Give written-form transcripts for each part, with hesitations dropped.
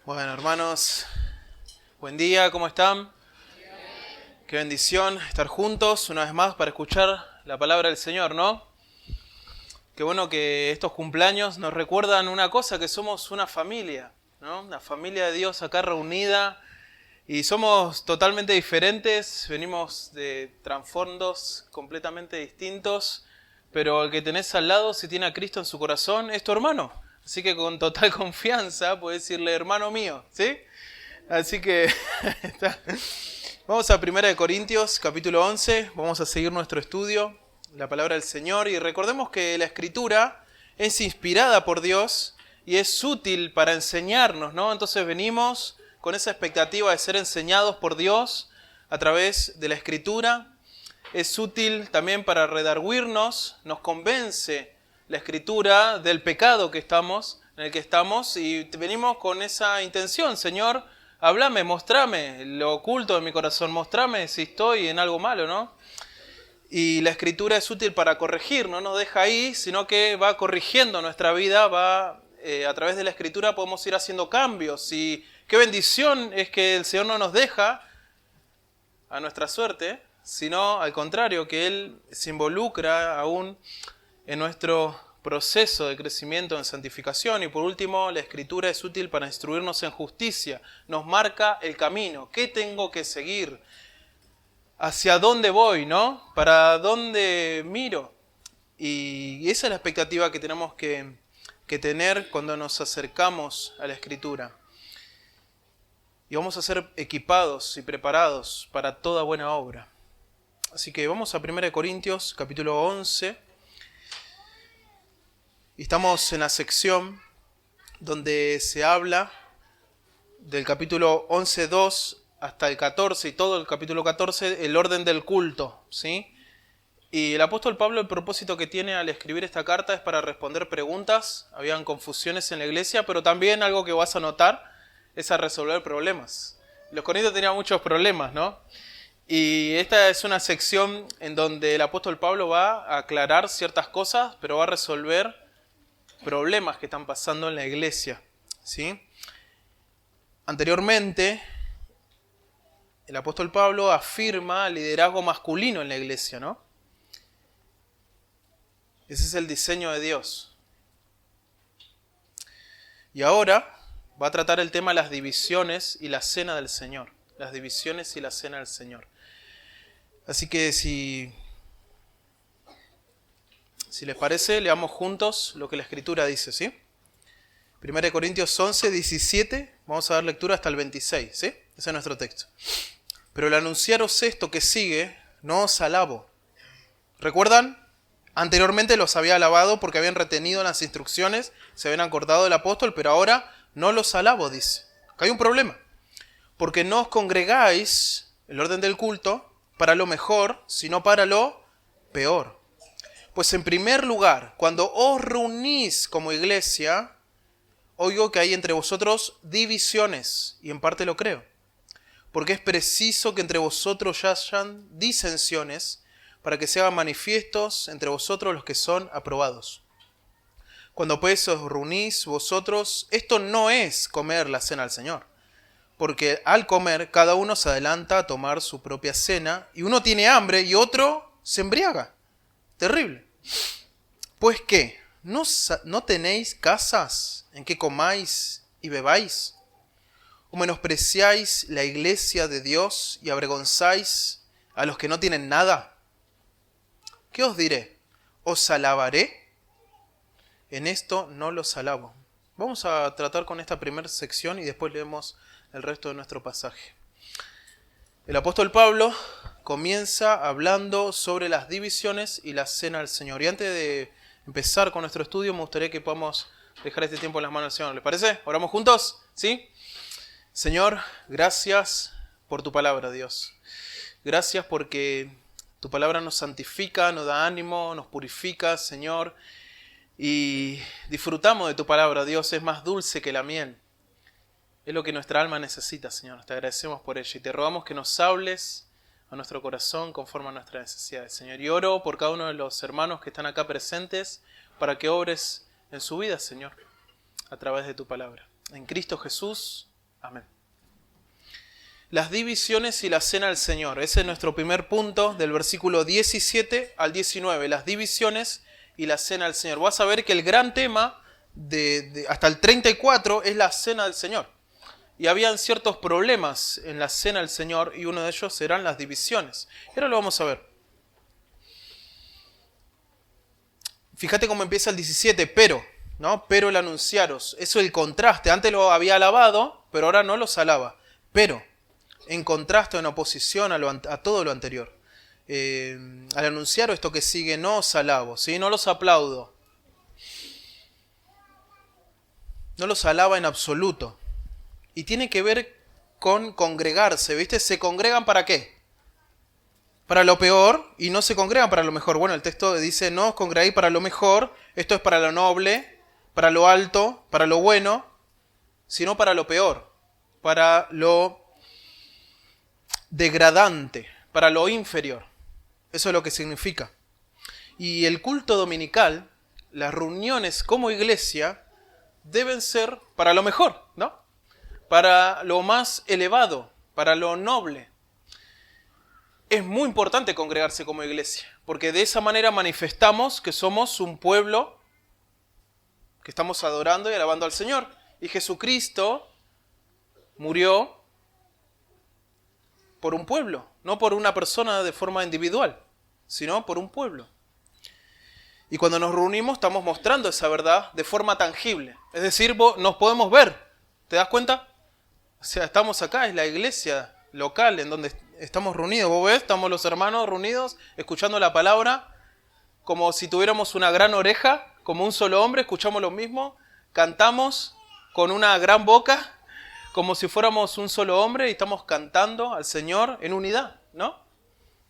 Bueno, hermanos, buen día, ¿cómo están? Qué bendición estar juntos una vez más para escuchar la palabra del Señor, ¿no? Qué bueno que estos cumpleaños nos recuerdan una cosa, que somos una familia, ¿no? Una familia de Dios acá reunida y somos totalmente diferentes, venimos de trasfondos completamente distintos, pero el que tenés al lado, si tiene a Cristo en su corazón, es tu hermano. Así que con total confianza puedes decirle hermano mío, ¿sí? Así que vamos a 1 Corintios capítulo 11, vamos a seguir nuestro estudio, la palabra del Señor, y recordemos que la Escritura es inspirada por Dios y es útil para enseñarnos, ¿no? Entonces venimos con esa expectativa de ser enseñados por Dios a través de la Escritura. Es útil también para redarguirnos, nos convence la Escritura del pecado en el que estamos, y venimos con esa intención: Señor, háblame, mostrame lo oculto de mi corazón, mostrame si estoy en algo malo, ¿no? Y la Escritura es útil para corregir, no nos deja ahí, sino que va corrigiendo nuestra vida, a través de la Escritura podemos ir haciendo cambios. Y qué bendición es que el Señor no nos deja a nuestra suerte, sino al contrario, que Él se involucra aún en nuestro proceso de crecimiento en santificación. Y por último, la Escritura es útil para instruirnos en justicia, nos marca el camino, qué tengo que seguir, hacia dónde voy, ¿no? Para dónde miro. Y esa es la expectativa que tenemos que tener cuando nos acercamos a la Escritura. Y vamos a ser equipados y preparados para toda buena obra. Así que vamos a 1 Corintios capítulo 11. Y estamos en la sección donde se habla del capítulo 11.2 hasta el 14 y todo el capítulo 14, el orden del culto, ¿sí? Y el apóstol Pablo, el propósito que tiene al escribir esta carta es para responder preguntas. Habían confusiones en la iglesia, pero también algo que vas a notar es a resolver problemas. Los corintios tenían muchos problemas, ¿no? Y esta es una sección en donde el apóstol Pablo va a aclarar ciertas cosas, pero va a resolver problemas que están pasando en la iglesia, ¿sí? Anteriormente, el apóstol Pablo afirma el liderazgo masculino en la iglesia, ¿no? Ese es el diseño de Dios. Y ahora va a tratar el tema de las divisiones y la cena del Señor. Las divisiones y la cena del Señor. Así que si les parece, leamos juntos lo que la Escritura dice, ¿sí? 1 Corintios 11, 17, vamos a dar lectura hasta el 26, ¿sí? Ese es nuestro texto. Pero al anunciaros esto que sigue, no os alabo. ¿Recuerdan? Anteriormente los había alabado porque habían retenido las instrucciones, se habían acordado del apóstol, pero ahora no los alabo, dice. Acá hay un problema. Porque no os congregáis, el orden del culto, para lo mejor, sino para lo peor. Pues en primer lugar, cuando os reunís como iglesia, oigo que hay entre vosotros divisiones, y en parte lo creo. Porque es preciso que entre vosotros hayan disensiones, para que se hagan manifiestos entre vosotros los que son aprobados. Cuando pues os reunís vosotros, esto no es comer la cena al Señor. Porque al comer, cada uno se adelanta a tomar su propia cena, y uno tiene hambre y otro se embriaga. Terrible. Pues ¿qué? ¿No tenéis casas en que comáis y bebáis? ¿O menospreciáis la iglesia de Dios y avergonzáis a los que no tienen nada? ¿Qué os diré? ¿Os alabaré? En esto no los alabo. Vamos a tratar con esta primera sección y después leemos el resto de nuestro pasaje. El apóstol Pablo comienza hablando sobre las divisiones y la cena del Señor. Y antes de empezar con nuestro estudio, me gustaría que podamos dejar este tiempo en las manos del Señor. ¿Les parece? ¿Oramos juntos? ¿Sí? Señor, gracias por tu palabra, Dios. Gracias porque tu palabra nos santifica, nos da ánimo, nos purifica, Señor. Y disfrutamos de tu palabra, Dios. Es más dulce que la miel. Es lo que nuestra alma necesita, Señor. Te agradecemos por ello y te rogamos que nos hables a nuestro corazón conforme a nuestras necesidades, Señor. Y oro por cada uno de los hermanos que están acá presentes para que obres en su vida, Señor, a través de tu palabra. En Cristo Jesús. Amén. Las divisiones y la cena del Señor. Ese es nuestro primer punto del versículo 17 al 19. Las divisiones y la cena del Señor. Vas a ver que el gran tema hasta el 34 es la cena del Señor. Y habían ciertos problemas en la cena del Señor y uno de ellos eran las divisiones. Y ahora lo vamos a ver. Fíjate cómo empieza el 17, pero, ¿no? Pero el anunciaros. Eso es el contraste. Antes lo había alabado, pero ahora no los alaba. Pero, en contraste, en oposición a todo lo anterior. Al anunciaros esto que sigue, no os alabo, ¿sí? No los aplaudo. No los alaba en absoluto. Y tiene que ver con congregarse, ¿viste? ¿Se congregan para qué? Para lo peor y no se congregan para lo mejor. Bueno, el texto dice, no os congregáis para lo mejor, esto es para lo noble, para lo alto, para lo bueno, sino para lo peor, para lo degradante, para lo inferior. Eso es lo que significa. Y el culto dominical, las reuniones como iglesia, deben ser para lo mejor, ¿no? Para lo más elevado, para lo noble. Es muy importante congregarse como iglesia, porque de esa manera manifestamos que somos un pueblo que estamos adorando y alabando al Señor. Y Jesucristo murió por un pueblo, no por una persona de forma individual, sino por un pueblo. Y cuando nos reunimos estamos mostrando esa verdad de forma tangible. Es decir, nos podemos ver. ¿Te das cuenta? O sea, estamos acá, es la iglesia local en donde estamos reunidos. Vos ves, estamos los hermanos reunidos, escuchando la palabra, como si tuviéramos una gran oreja, como un solo hombre, escuchamos lo mismo, cantamos con una gran boca, como si fuéramos un solo hombre y estamos cantando al Señor en unidad, ¿no?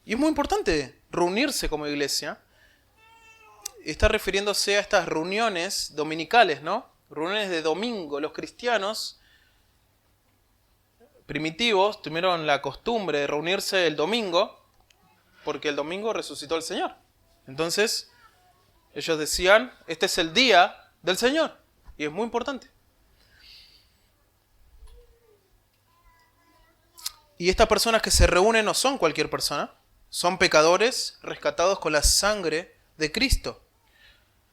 Y es muy importante reunirse como iglesia. Está refiriéndose a estas reuniones dominicales, ¿no? Reuniones de domingo. Los cristianos primitivos tuvieron la costumbre de reunirse el domingo porque el domingo resucitó el Señor. Entonces, ellos decían, este es el día del Señor. Y es muy importante. Y estas personas que se reúnen no son cualquier persona. Son pecadores rescatados con la sangre de Cristo.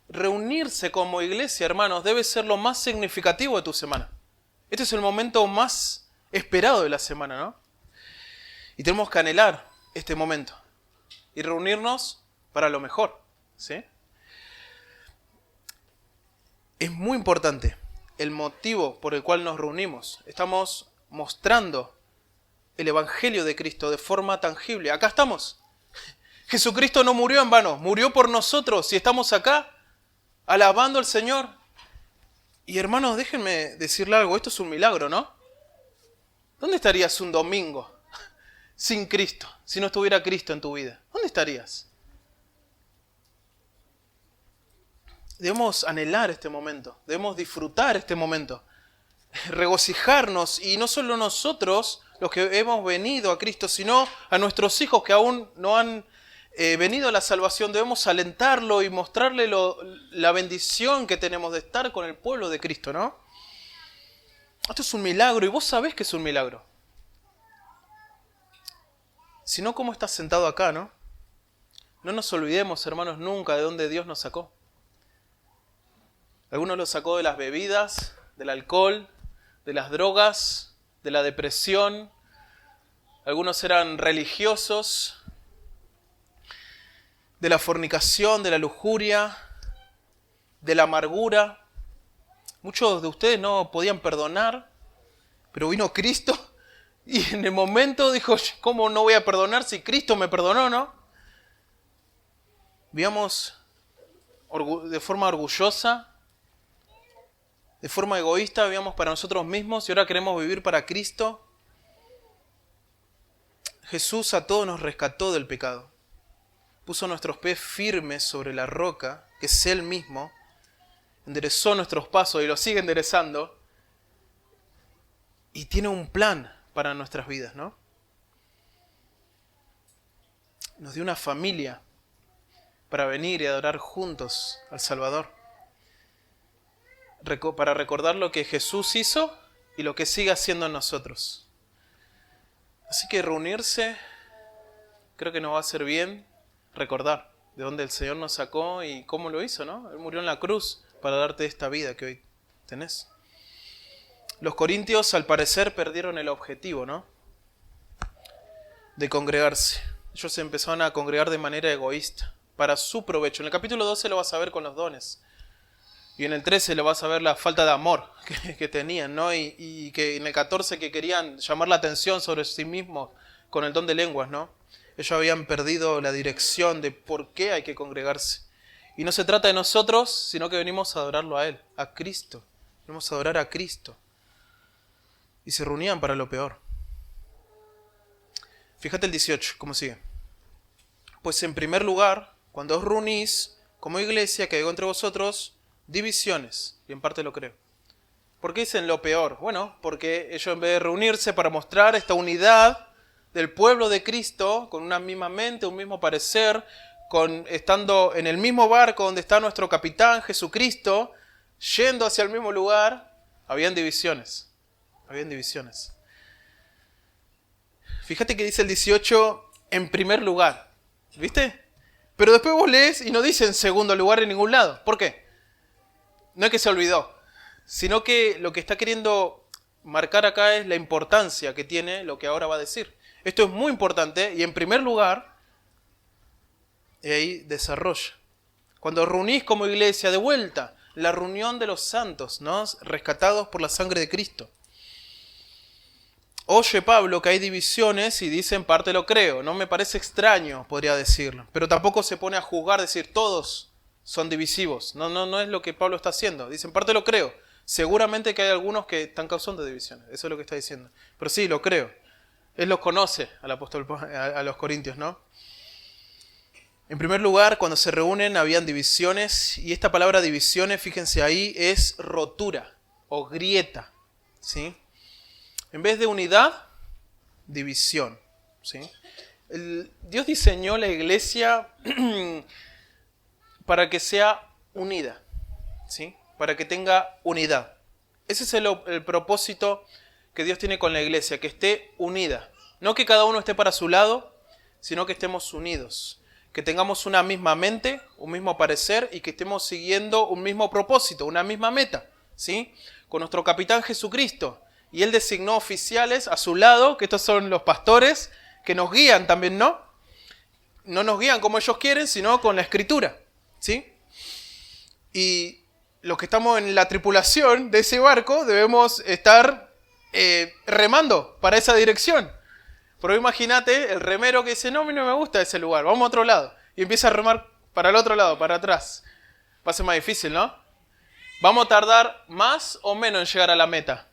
Reunirse como iglesia, hermanos, debe ser lo más significativo de tu semana. Este es el momento más esperado de la semana, ¿no? Y tenemos que anhelar este momento y reunirnos para lo mejor, ¿sí? Es muy importante el motivo por el cual nos reunimos. Estamos mostrando el Evangelio de Cristo de forma tangible. Acá estamos. Jesucristo no murió en vano, murió por nosotros y estamos acá alabando al Señor. Y hermanos, déjenme decirle algo, esto es un milagro, ¿no? ¿Dónde estarías un domingo sin Cristo, si no estuviera Cristo en tu vida? ¿Dónde estarías? Debemos anhelar este momento, debemos disfrutar este momento, regocijarnos, y no solo nosotros los que hemos venido a Cristo, sino a nuestros hijos que aún no han venido a la salvación. Debemos alentarlo y mostrarle la bendición que tenemos de estar con el pueblo de Cristo, ¿no? Esto es un milagro y vos sabés que es un milagro. Si no, ¿cómo estás sentado acá, no? No nos olvidemos, hermanos, nunca de dónde Dios nos sacó. Algunos los sacó de las bebidas, del alcohol, de las drogas, de la depresión. Algunos eran religiosos, de la fornicación, de la lujuria, de la amargura. Muchos de ustedes no podían perdonar, pero vino Cristo y en el momento dijo, ¿cómo no voy a perdonar si Cristo me perdonó, no? Vivamos de forma orgullosa, de forma egoísta, vivíamos para nosotros mismos y ahora queremos vivir para Cristo. Jesús a todos nos rescató del pecado. Puso nuestros pies firmes sobre la roca, que es Él mismo. Enderezó nuestros pasos y los sigue enderezando. Y tiene un plan para nuestras vidas, ¿no? Nos dio una familia para venir y adorar juntos al Salvador. Para recordar lo que Jesús hizo y lo que sigue haciendo en nosotros. Así que reunirse, creo que nos va a hacer bien recordar de dónde el Señor nos sacó y cómo lo hizo, ¿no? Él murió en la cruz para darte esta vida que hoy tenés. Los corintios, al parecer, perdieron el objetivo, ¿no? De congregarse. Ellos se empezaron a congregar de manera egoísta, para su provecho. En el capítulo 12 lo vas a ver con los dones. Y en el 13 lo vas a ver la falta de amor que tenían, ¿no? Y que en el 14 que querían llamar la atención sobre sí mismos con el don de lenguas, ¿no? Ellos habían perdido la dirección de por qué hay que congregarse. Y no se trata de nosotros, sino que venimos a adorarlo a Él, a Cristo. Venimos a adorar a Cristo. Y se reunían para lo peor. Fíjate el 18, cómo sigue. Pues en primer lugar, cuando os reunís como iglesia que hay entre vosotros divisiones, y en parte lo creo. ¿Por qué dicen lo peor? Bueno, porque ellos en vez de reunirse para mostrar esta unidad del pueblo de Cristo, con una misma mente, un mismo parecer, estando en el mismo barco donde está nuestro capitán Jesucristo, yendo hacia el mismo lugar, habían divisiones. Habían divisiones. Fíjate que dice el 18, en primer lugar. ¿Viste? Pero después vos lees y no dice en segundo lugar en ningún lado. ¿Por qué? No es que se olvidó, sino que lo que está queriendo marcar acá es la importancia que tiene lo que ahora va a decir. Esto es muy importante y en primer lugar, y ahí desarrolla. Cuando reunís como iglesia de vuelta, la reunión de los santos, ¿no? Rescatados por la sangre de Cristo. Oye Pablo que hay divisiones y dice en parte lo creo. No me parece extraño, podría decirlo. Pero tampoco se pone a juzgar, decir todos son divisivos. No es lo que Pablo está haciendo. Dice en parte lo creo. Seguramente que hay algunos que están causando divisiones. Eso es lo que está diciendo. Pero sí, lo creo. Él los conoce al apóstol, a los corintios, ¿no? En primer lugar, cuando se reúnen habían divisiones. Y esta palabra divisiones, fíjense ahí, es rotura o grieta, ¿sí? En vez de unidad, división, ¿sí? Dios diseñó la iglesia para que sea unida, ¿sí? Para que tenga unidad. Ese es el propósito que Dios tiene con la iglesia, que esté unida. No que cada uno esté para su lado, sino que estemos unidos. Que tengamos una misma mente, un mismo parecer y que estemos siguiendo un mismo propósito, una misma meta, ¿sí? Con nuestro capitán Jesucristo. Y Él designó oficiales a su lado, que estos son los pastores, que nos guían también, ¿no? No nos guían como ellos quieren, sino con la Escritura, ¿sí? Y los que estamos en la tripulación de ese barco debemos estar remando para esa dirección. Pero imagínate el remero que dice, no, a mí no me gusta ese lugar, vamos a otro lado. Y empieza a remar para el otro lado, para atrás. Va a ser más difícil, ¿no? ¿Vamos a tardar más o menos en llegar a la meta?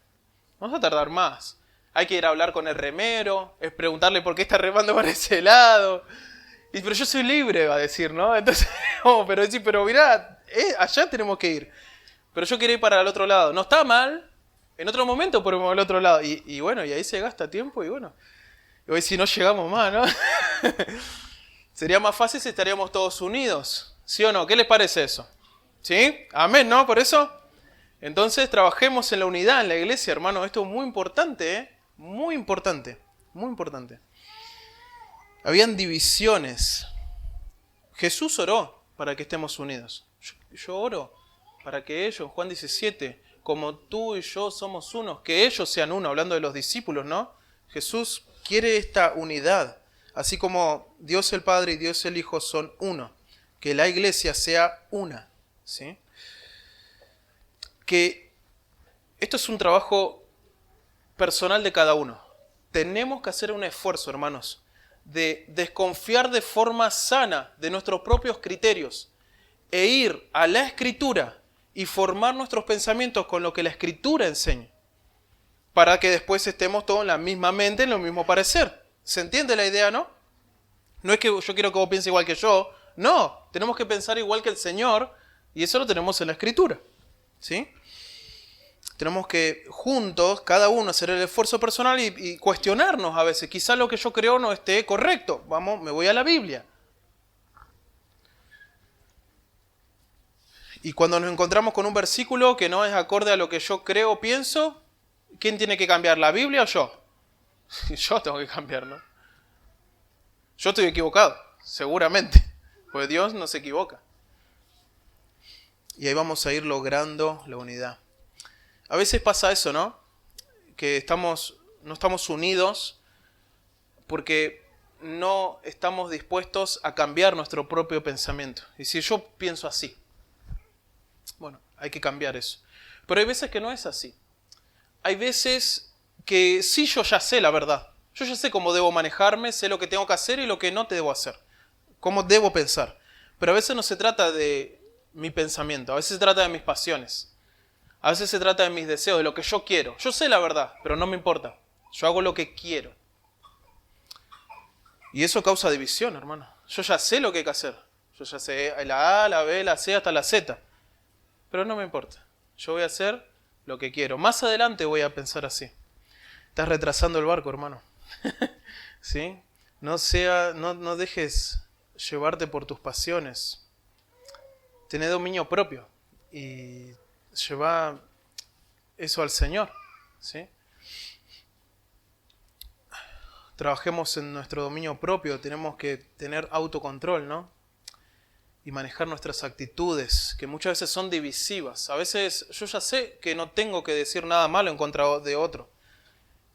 Vamos a tardar más. Hay que ir a hablar con el remero, es preguntarle por qué está remando para ese lado. Pero yo soy libre, va a decir, ¿no? Entonces, pero mirá, allá tenemos que ir. Pero yo quiero ir para el otro lado. No está mal, en otro momento podemos ir al otro lado. Y bueno, y ahí se gasta tiempo y bueno. Y hoy si no llegamos más, ¿no? Sería más fácil si estaríamos todos unidos. ¿Sí o no? ¿Qué les parece eso? ¿Sí? Amén, ¿no? Por eso... Entonces trabajemos en la unidad en la iglesia, hermano. Esto es muy importante, ¿eh? Muy importante, muy importante. Habían divisiones. Jesús oró para que estemos unidos. Yo oro para que ellos, Juan 17, como tú y yo somos unos, que ellos sean uno, hablando de los discípulos, ¿no? Jesús quiere esta unidad, así como Dios el Padre y Dios el Hijo son uno. Que la iglesia sea una, ¿sí? Que esto es un trabajo personal de cada uno. Tenemos que hacer un esfuerzo, hermanos, de desconfiar de forma sana de nuestros propios criterios e ir a la Escritura y formar nuestros pensamientos con lo que la Escritura enseña, para que después estemos todos en la misma mente, en lo mismo parecer. ¿Se entiende la idea, no? No es que yo quiero que vos pienses igual que yo, no, tenemos que pensar igual que el Señor y eso lo tenemos en la Escritura. ¿Sí? Tenemos que juntos, cada uno, hacer el esfuerzo personal y cuestionarnos a veces. Quizás lo que yo creo no esté correcto. Vamos, me voy a la Biblia. Y cuando nos encontramos con un versículo que no es acorde a lo que yo creo o pienso, ¿Quién tiene que cambiar, la Biblia o yo? Yo tengo que cambiar, ¿no? Yo estoy equivocado, seguramente, porque Dios no se equivoca. Y ahí vamos a ir logrando la unidad. A veces pasa eso, ¿no? Que no estamos unidos porque no estamos dispuestos a cambiar nuestro propio pensamiento. Y si yo pienso así, bueno, hay que cambiar eso. Pero hay veces que no es así. Hay veces que sí, yo ya sé la verdad. Yo ya sé cómo debo manejarme, sé lo que tengo que hacer y lo que no te debo hacer. Cómo debo pensar. Pero a veces no se trata de mi pensamiento, a veces se trata de mis pasiones. A veces se trata de mis deseos, de lo que yo quiero. Yo sé la verdad, pero no me importa. Yo hago lo que quiero. Y eso causa división, hermano. Yo ya sé lo que hay que hacer. Yo ya sé la A, la B, la C, hasta la Z. Pero no me importa. Yo voy a hacer lo que quiero. Más adelante voy a pensar así. Estás retrasando el barco, hermano. ¿Sí? No dejes llevarte por tus pasiones. Tené dominio propio. Y lleva eso al Señor. ¿Sí? Trabajemos en nuestro dominio propio. Tenemos que tener autocontrol, ¿no? Y manejar nuestras actitudes, que muchas veces son divisivas. A veces yo ya sé que no tengo que decir nada malo en contra de otro,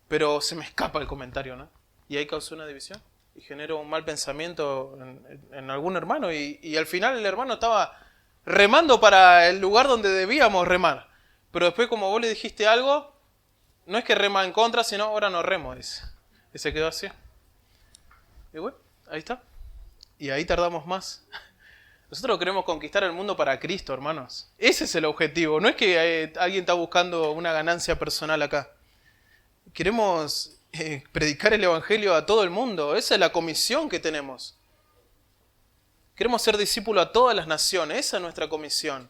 pero se me escapa el comentario, ¿no? Y ahí causa una división y genero un mal pensamiento en algún hermano. Y al final el hermano estaba remando para el lugar donde debíamos remar. Pero después, como vos le dijiste algo, no es que rema en contra, sino ahora no remo, dice. Y se quedó así. Y bueno, ahí está. Y ahí tardamos más. Nosotros queremos conquistar el mundo para Cristo, hermanos. Ese es el objetivo. No es que alguien está buscando una ganancia personal acá. Queremos predicar el Evangelio a todo el mundo. Esa es la comisión que tenemos. Queremos ser discípulos a todas las naciones. Esa es nuestra comisión.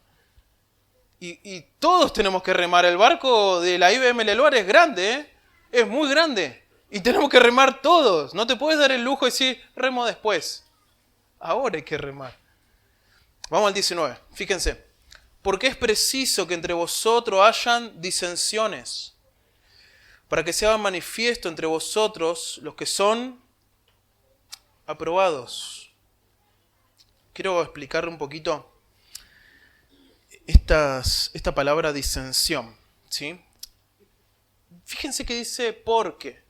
Y todos tenemos que remar. El barco de la IBM Leluar es grande, ¿eh? Es muy grande. Y tenemos que remar todos. No te puedes dar el lujo de decir, remo después. Ahora hay que remar. Vamos al 19. Fíjense. Porque es preciso que entre vosotros hayan disensiones, para que se hagan manifiesto entre vosotros los que son aprobados. Quiero explicar un poquito esta palabra disensión, ¿sí? Fíjense que dice porque.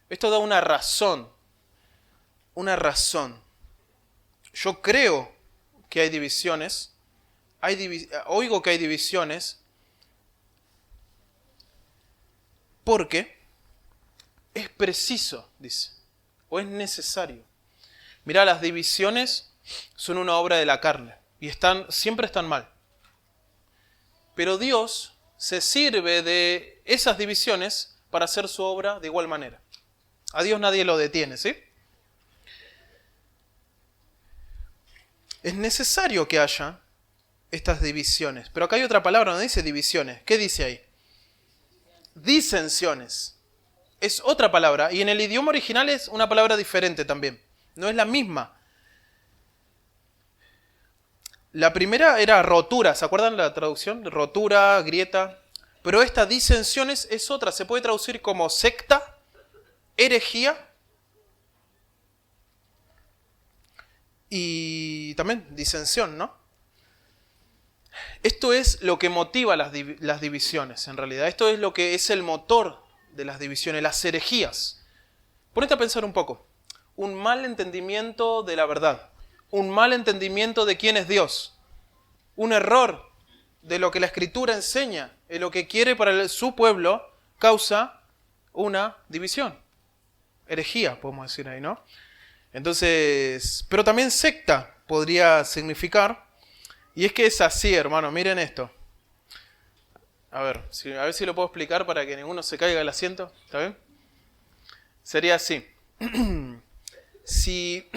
Esto da una razón. Una razón. Yo creo que hay divisiones. Oigo que hay divisiones. Porque es preciso, dice. O es necesario. Mirá, las divisiones son una obra de la carne. Y siempre están mal. Pero Dios se sirve de esas divisiones para hacer su obra de igual manera. A Dios nadie lo detiene, ¿sí? Es necesario que haya estas divisiones. Pero acá hay otra palabra, no dice divisiones. ¿Qué dice ahí? Disensiones. Es otra palabra. Y en el idioma original es una palabra diferente también. No es la misma. La primera era rotura. ¿Se acuerdan la traducción? Rotura, grieta. Pero esta disensiones es otra. Se puede traducir como secta, herejía y también disensión, ¿no? Esto es lo que motiva las divisiones, en realidad. Esto es lo que es el motor de las divisiones, las herejías. Ponete a pensar un poco. Un mal entendimiento de la verdad. Un mal entendimiento de quién es Dios. Un error de lo que la Escritura enseña, de lo que quiere para su pueblo, causa una división. Herejía, podemos decir ahí, ¿no? Entonces, pero también secta podría significar. Y es que es así, hermano, miren esto. A ver si lo puedo explicar para que ninguno se caiga del asiento. ¿Está bien? Sería así. Si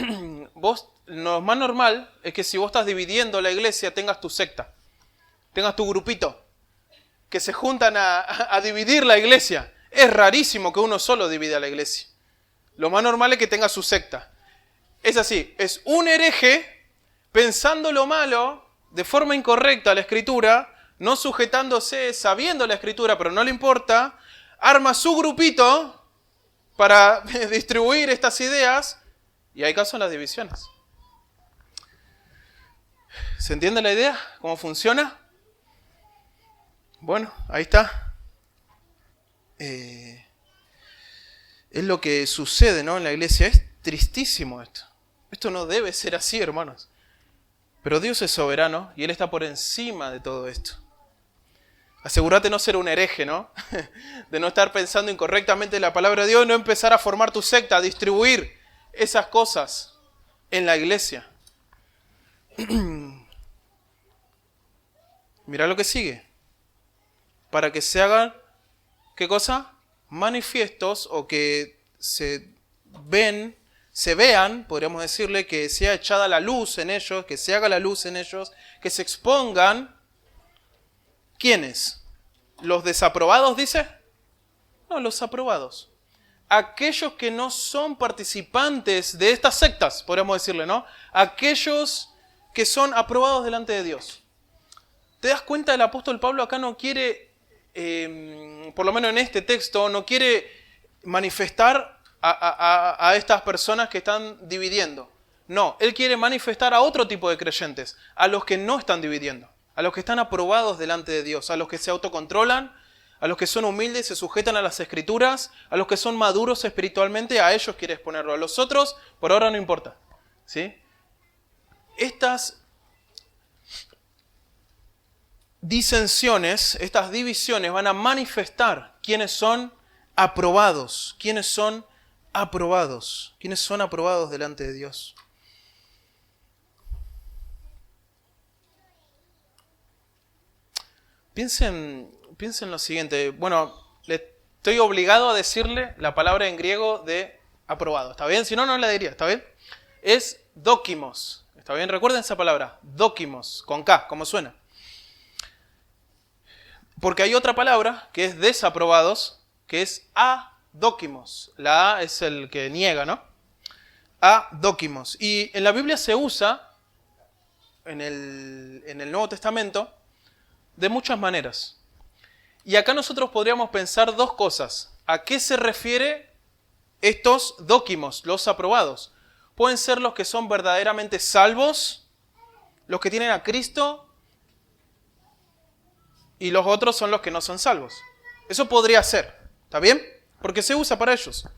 vos, lo más normal es que si vos estás dividiendo la iglesia, tengas tu secta. Tengas tu grupito. Que se juntan a dividir la iglesia. Es rarísimo que uno solo divida la iglesia. Lo más normal es que tenga su secta. Es así, es un hereje pensando lo malo de forma incorrecta a la Escritura, no sujetándose, sabiendo la Escritura, pero no le importa, arma su grupito para distribuir estas ideas y ahí caen las divisiones. ¿Se entiende la idea? ¿Cómo funciona? Bueno, ahí está. Es lo que sucede, ¿no? En la iglesia. Es tristísimo esto. Esto no debe ser así, hermanos. Pero Dios es soberano y Él está por encima de todo esto. Asegúrate de no ser un hereje, ¿no? De no estar pensando incorrectamente en la palabra de Dios y no empezar a formar tu secta, a distribuir esas cosas en la iglesia. Mira lo que sigue. Para que se hagan, ¿qué cosa? Manifiestos o que se vean, podríamos decirle, que sea echada la luz en ellos, que se haga la luz en ellos, que se expongan. ¿Quiénes? ¿Los desaprobados, dice? No, los aprobados. Aquellos que no son participantes de estas sectas, podríamos decirle, ¿no? Aquellos que son aprobados delante de Dios. ¿Te das cuenta? El apóstol Pablo acá no quiere, por lo menos en este texto, no quiere manifestar a estas personas que están dividiendo. No, él quiere manifestar a otro tipo de creyentes, a los que no están dividiendo, a los que están aprobados delante de Dios, a los que se autocontrolan, a los que son humildes, se sujetan a las escrituras, a los que son maduros espiritualmente, a ellos quiere exponerlo. A los otros, por ahora no importa. ¿Sí? Estas disensiones, estas divisiones van a manifestar quiénes son aprobados, quiénes son aprobados delante de Dios. Piensen lo siguiente. Bueno, le estoy obligado a decirle la palabra en griego de aprobado. ¿Está bien? Si no, no la diría. ¿Está bien? Es dókimos. ¿Está bien? Recuerden esa palabra. Dókimos. Con K, como suena. Porque hay otra palabra que es desaprobados, que es adókimos. La A es el que niega, ¿no? Adókimos. Y en la Biblia se usa, en el Nuevo Testamento, de muchas maneras. Y acá nosotros podríamos pensar dos cosas. ¿A qué se refiere estos dókimos, los aprobados? Pueden ser los que son verdaderamente salvos, los que tienen a Cristo, y los otros son los que no son salvos. Eso podría ser, ¿está bien? Porque se usa para ellos.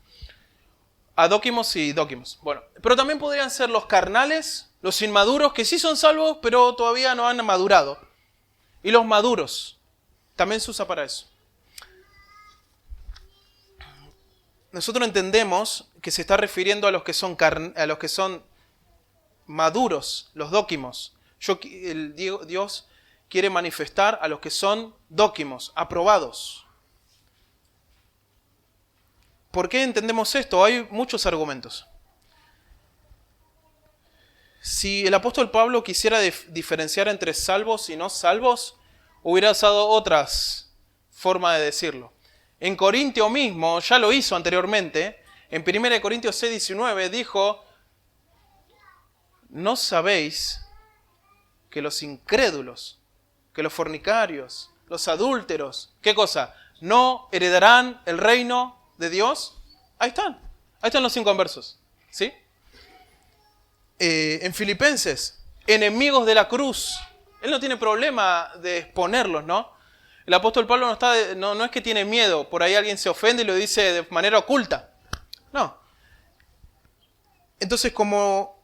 Adókimos y dókimos. Bueno, pero también podrían ser los carnales, los inmaduros, que sí son salvos, pero todavía no han madurado. Y los maduros, también se usa para eso. Nosotros entendemos que se está refiriendo a los que son maduros, los dókimos. Dios quiere manifestar a los que son dókimos, aprobados. ¿Por qué entendemos esto? Hay muchos argumentos. Si el apóstol Pablo quisiera diferenciar entre salvos y no salvos, hubiera usado otras formas de decirlo. En Corintio mismo, ya lo hizo anteriormente, en 1 Corintios 6:19 dijo: ¿no sabéis que los incrédulos, que los fornicarios, los adúlteros, ¿qué cosa? ¿No heredarán el reino de Dios? Ahí están los inconversos, ¿sí? En Filipenses, enemigos de la cruz. Él no tiene problema de exponerlos, ¿no? El apóstol Pablo no es que tiene miedo, por ahí alguien se ofende y lo dice de manera oculta. No. Entonces, como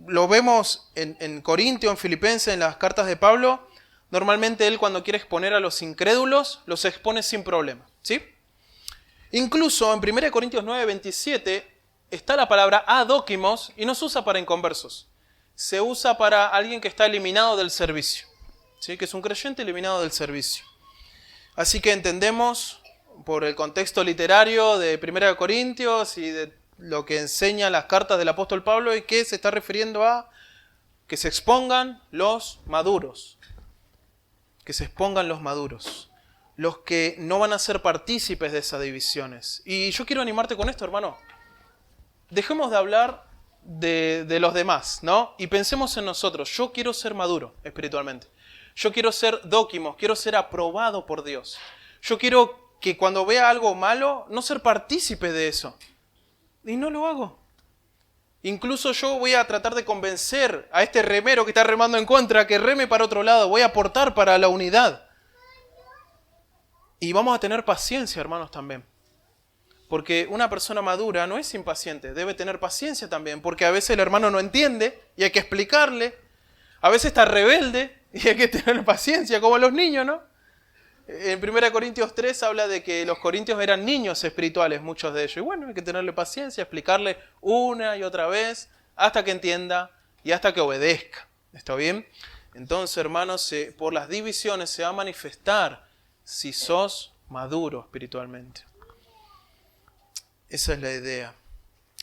lo vemos en Corintio, en Filipenses, en las cartas de Pablo, normalmente él cuando quiere exponer a los incrédulos, los expone sin problema, ¿sí? Incluso en 1 Corintios 9:27 está la palabra adókimos y no se usa para inconversos. Se usa para alguien que está eliminado del servicio, ¿sí? Que es un creyente eliminado del servicio. Así que entendemos por el contexto literario de 1 Corintios y de lo que enseñan las cartas del apóstol Pablo y que se está refiriendo a que se expongan los maduros. Que se expongan los maduros. Los que no van a ser partícipes de esas divisiones. Y yo quiero animarte con esto, hermano. Dejemos de hablar de los demás, ¿no? Y pensemos en nosotros. Yo quiero ser maduro espiritualmente. Yo quiero ser dókimos, quiero ser aprobado por Dios. Yo quiero que cuando vea algo malo, no ser partícipe de eso. Y no lo hago. Incluso yo voy a tratar de convencer a este remero que está remando en contra que reme para otro lado. Voy a aportar para la unidad. Y vamos a tener paciencia, hermanos, también. Porque una persona madura no es impaciente, debe tener paciencia también. Porque a veces el hermano no entiende y hay que explicarle. A veces está rebelde y hay que tener paciencia, como los niños, ¿no? En 1 Corintios 3 habla de que los corintios eran niños espirituales, muchos de ellos. Y bueno, hay que tenerle paciencia, explicarle una y otra vez, hasta que entienda y hasta que obedezca. ¿Está bien? Entonces, hermanos, por las divisiones se va a manifestar si sos maduro espiritualmente. Esa es la idea.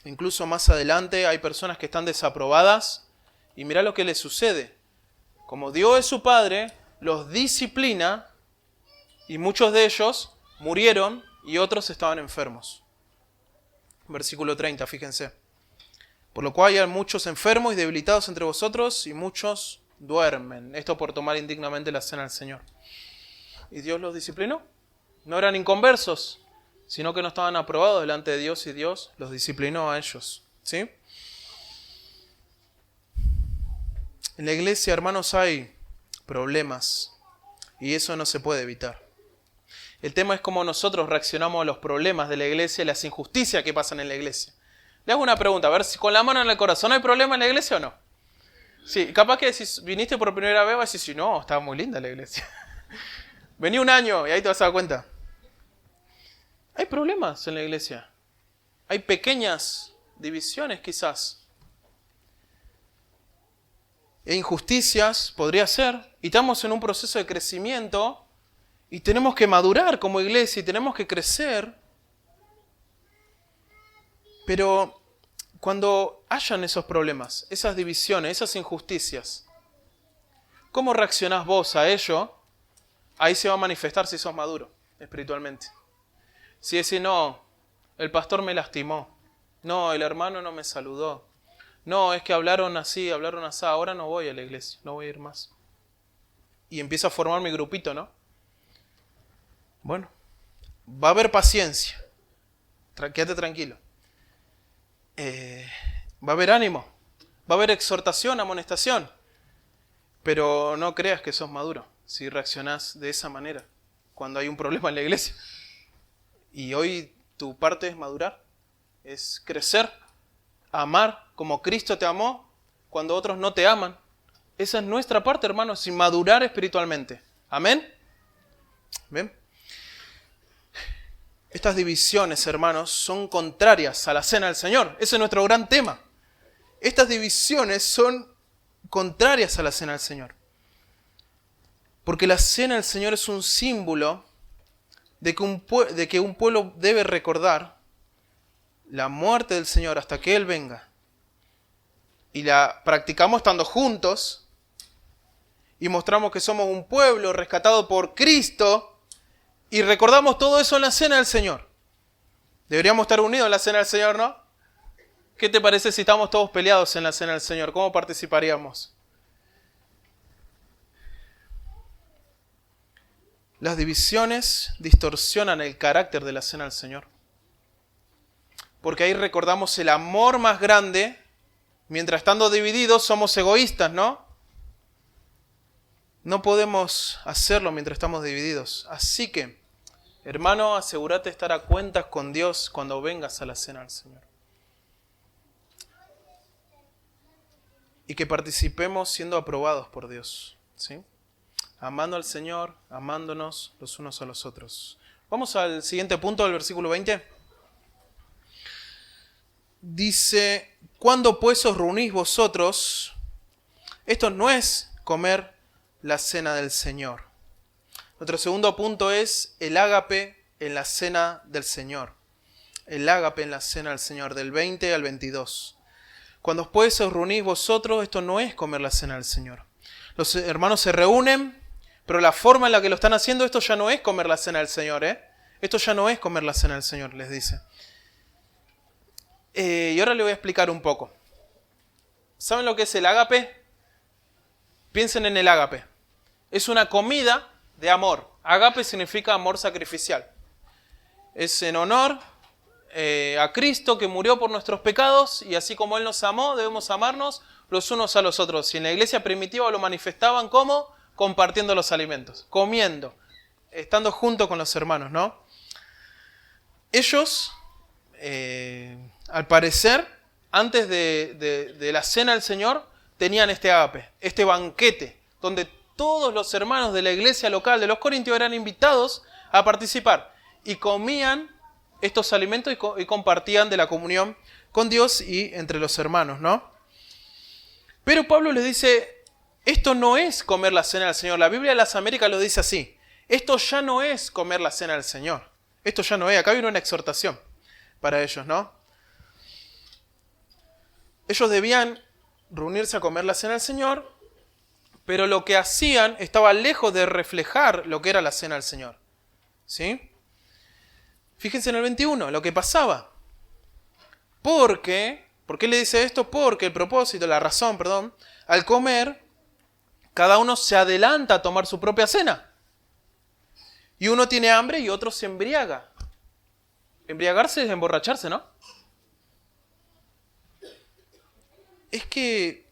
Incluso más adelante hay personas que están desaprobadas y mirá lo que les sucede. Como Dios es su Padre, los disciplina y muchos de ellos murieron y otros estaban enfermos. Versículo 30, fíjense. Por lo cual hay muchos enfermos y debilitados entre vosotros y muchos duermen. Esto por tomar indignamente la cena del Señor. ¿Y Dios los disciplinó? No eran inconversos, sino que no estaban aprobados delante de Dios y Dios los disciplinó a ellos. ¿Sí? En la iglesia, hermanos, hay problemas y eso no se puede evitar. El tema es cómo nosotros reaccionamos a los problemas de la iglesia y las injusticias que pasan en la iglesia. Le hago una pregunta, a ver si con la mano en el corazón, ¿hay problema en la iglesia o no? Sí, capaz que si viniste por primera vez vas a decir, no, estaba muy linda la iglesia. Vení un año y ahí te vas a dar cuenta. Hay problemas en la iglesia. Hay pequeñas divisiones quizás. E injusticias, podría ser. Y estamos en un proceso de crecimiento y tenemos que madurar como iglesia y tenemos que crecer. Pero cuando hayan esos problemas, esas divisiones, esas injusticias, ¿cómo reaccionás vos a ello? Ahí se va a manifestar si sos maduro espiritualmente. Si decís, no, el pastor me lastimó, no, el hermano no me saludó, no, es que hablaron así, ahora no voy a la iglesia, no voy a ir más. Y empiezo a formar mi grupito, ¿no? Bueno, va a haber paciencia, quédate tranquilo. Va a haber ánimo, va a haber exhortación, amonestación, pero no creas que sos maduro si reaccionás de esa manera cuando hay un problema en la iglesia. Y hoy tu parte es madurar, es crecer, amar como Cristo te amó cuando otros no te aman. Esa es nuestra parte, hermanos, sin madurar espiritualmente. ¿Amén? ¿Ven? Estas divisiones, hermanos, son contrarias a la cena del Señor. Ese es nuestro gran tema. Estas divisiones son contrarias a la cena del Señor. Porque la cena del Señor es un símbolo de que un pueblo debe recordar la muerte del Señor hasta que Él venga. Y la practicamos estando juntos y mostramos que somos un pueblo rescatado por Cristo y recordamos todo eso en la cena del Señor. Deberíamos estar unidos en la cena del Señor, ¿no? ¿Qué te parece si estamos todos peleados en la cena del Señor? ¿Cómo participaríamos? Las divisiones distorsionan el carácter de la cena del Señor. Porque ahí recordamos el amor más grande. Mientras estando divididos somos egoístas, ¿no? No podemos hacerlo mientras estamos divididos. Así que, hermano, asegúrate de estar a cuentas con Dios cuando vengas a la cena del Señor. Y que participemos siendo aprobados por Dios, ¿sí? Amando al Señor, amándonos los unos a los otros. Vamos al siguiente punto del versículo 20. Dice, ¿cuándo pues os reunís vosotros? Esto no es comer la cena del Señor. Nuestro segundo punto es el ágape en la cena del Señor. El ágape en la cena del Señor, del 20 al 22. Cuando pues os reunís vosotros, esto no es comer la cena del Señor. Los hermanos se reúnen, pero la forma en la que lo están haciendo, esto ya no es comer la cena del Señor, Esto ya no es comer la cena del Señor, les dice. Y ahora le voy a explicar un poco. ¿Saben lo que es el ágape? Piensen en el ágape. Es una comida de amor. Ágape significa amor sacrificial. es en honor a Cristo que murió por nuestros pecados y así como Él nos amó, debemos amarnos los unos a los otros. Y en la iglesia primitiva lo manifestaban como compartiendo los alimentos, comiendo, estando junto con los hermanos, ¿no? Ellos, al parecer, antes de la cena del Señor, tenían este ágape, este banquete, donde todos los hermanos de la iglesia local de los Corintios eran invitados a participar y comían estos alimentos y compartían de la comunión con Dios y entre los hermanos, ¿no? Pero Pablo les dice, esto no es comer la cena del Señor. La Biblia de las Américas lo dice así, esto ya no es comer la cena del Señor. Esto ya no es, acá viene una exhortación para ellos, ¿no? Ellos debían reunirse a comer la cena del Señor, pero lo que hacían estaba lejos de reflejar lo que era la cena del Señor. ¿Sí? Fíjense en el 21, lo que pasaba. ¿Por qué le dice esto? Porque el propósito, la razón, perdón, al comer, cada uno se adelanta a tomar su propia cena. Y uno tiene hambre y otro se embriaga. Embriagarse es emborracharse, ¿no? Es que,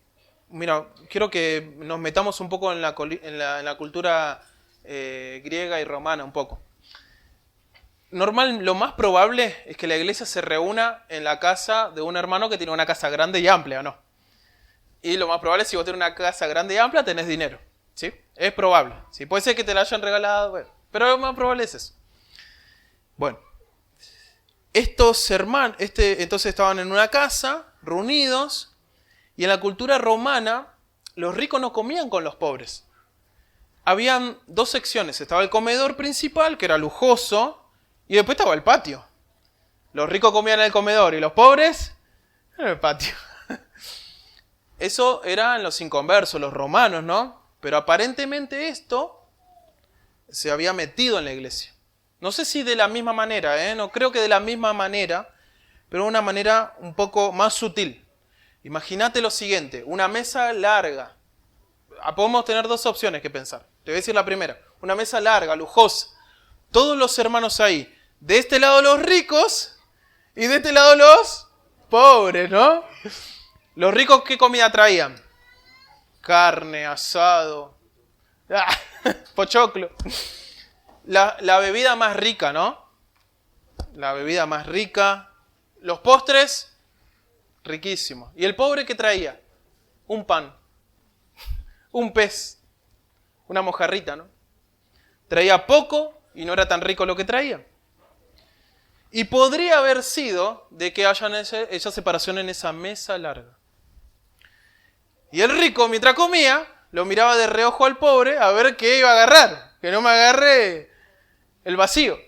mira, quiero que nos metamos un poco en la cultura griega y romana un poco. Lo más probable es que la iglesia se reúna en la casa de un hermano que tiene una casa grande y amplia, ¿o no? Y lo más probable es que si vos tenés una casa grande y amplia, tenés dinero, ¿sí? Es probable. ¿Sí? Puede ser que te la hayan regalado, bueno, pero lo más probable es eso. Bueno, estos hermanos, entonces estaban en una casa, reunidos, y en la cultura romana, los ricos no comían con los pobres. Habían dos secciones. Estaba el comedor principal, que era lujoso, y después estaba el patio. Los ricos comían en el comedor y los pobres en el patio. Eso eran los inconversos, los romanos, ¿no? Pero aparentemente esto se había metido en la iglesia. No sé si de la misma manera, no creo que de la misma manera, pero de una manera un poco más sutil. Imagínate lo siguiente, una mesa larga. Podemos tener dos opciones que pensar. Te voy a decir la primera. Una mesa larga, lujosa. Todos los hermanos ahí. De este lado los ricos y de este lado los pobres, ¿no? Los ricos, ¿qué comida traían? Carne, asado, pochoclo. La bebida más rica, ¿no? La bebida más rica. Los postres, riquísimos. ¿Y el pobre qué traía? Un pan, un pez, una mojarrita, ¿no? Traía poco y no era tan rico lo que traía. Y podría haber sido de que hayan esa separación en esa mesa larga. Y el rico, mientras comía, lo miraba de reojo al pobre a ver qué iba a agarrar. Que no me agarre el vacío.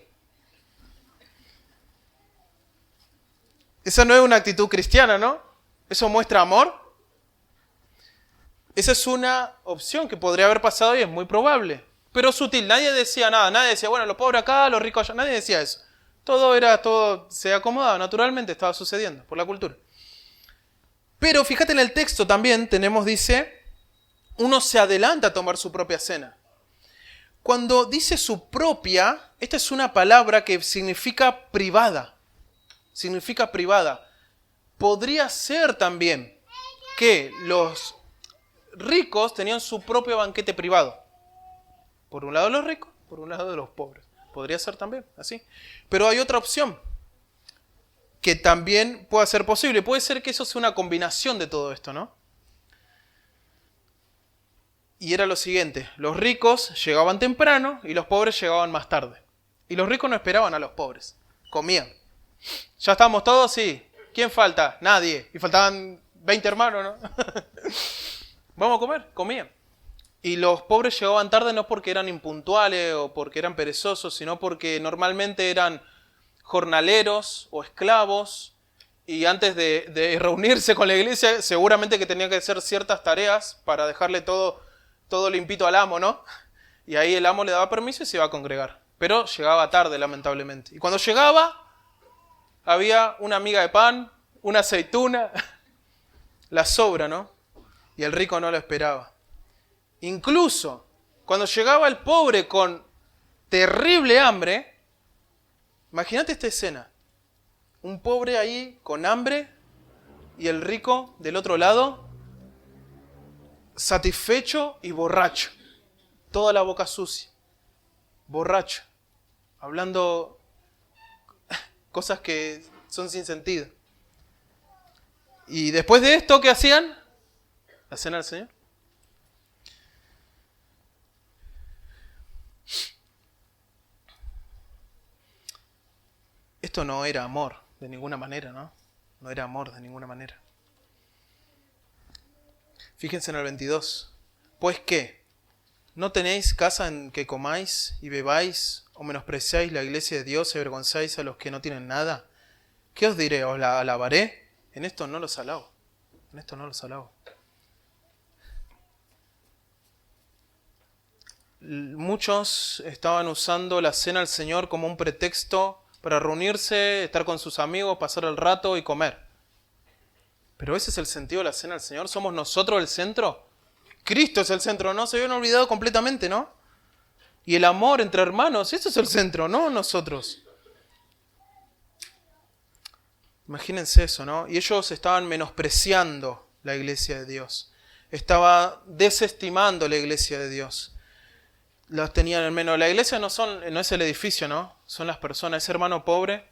Esa no es una actitud cristiana, ¿no? ¿Eso muestra amor? Esa es una opción que podría haber pasado y es muy probable. Pero sutil, nadie decía nada. Nadie decía, bueno, los pobres acá, los ricos allá. Nadie decía eso. Todo se acomodaba, naturalmente estaba sucediendo por la cultura. Pero fíjate en el texto también, dice, uno se adelanta a tomar su propia cena. Cuando dice su propia, esta es una palabra que significa privada. Significa privada. Podría ser también que los ricos tenían su propio banquete privado. Por un lado los ricos, por un lado los pobres. Podría ser también así. Pero hay otra opción que también puede ser posible. Puede ser que eso sea una combinación de todo esto, ¿no? Y era lo siguiente. Los ricos llegaban temprano y los pobres llegaban más tarde. Y los ricos no esperaban a los pobres. Comían. ¿Ya estamos todos? Sí. ¿Quién falta? Nadie. Y faltaban 20 hermanos, ¿no? Vamos a comer. Comían. Y los pobres llegaban tarde no porque eran impuntuales o porque eran perezosos, sino porque normalmente eran jornaleros o esclavos y antes de reunirse con la iglesia seguramente que tenían que hacer ciertas tareas para dejarle todo limpito al amo, ¿no? Y ahí el amo le daba permiso y se iba a congregar. Pero llegaba tarde, lamentablemente. Y cuando llegaba, había una miga de pan, una aceituna, la sobra, ¿no? Y el rico no lo esperaba. Incluso cuando llegaba el pobre con terrible hambre, Imagínate esta escena. Un pobre ahí con hambre y el rico del otro lado satisfecho y borracho. Toda la boca sucia. Borracho. Hablando cosas que son sin sentido. Y después de esto, ¿qué hacían? La cena del Señor. Esto no era amor de ninguna manera, ¿no? No era amor de ninguna manera. Fíjense en el 22. Pues ¿qué? ¿No tenéis casa en que comáis y bebáis, o menospreciáis la iglesia de Dios y avergonzáis a los que no tienen nada? ¿Qué os diré? ¿Os la alabaré? En esto no los alabo. En esto no los alabo. Muchos estaban usando la cena del Señor como un pretexto para reunirse, estar con sus amigos, pasar el rato y comer. Pero ese es el sentido de la cena del Señor. ¿Somos nosotros el centro? Cristo es el centro, ¿no? Se habían olvidado completamente, ¿no? Y el amor entre hermanos, eso es el centro, no nosotros. Imagínense eso, ¿no? Y ellos estaban menospreciando la iglesia de Dios. Estaba desestimando la iglesia de Dios. Las tenían en menos. La iglesia no es el edificio, ¿no? Son las personas. Ese hermano pobre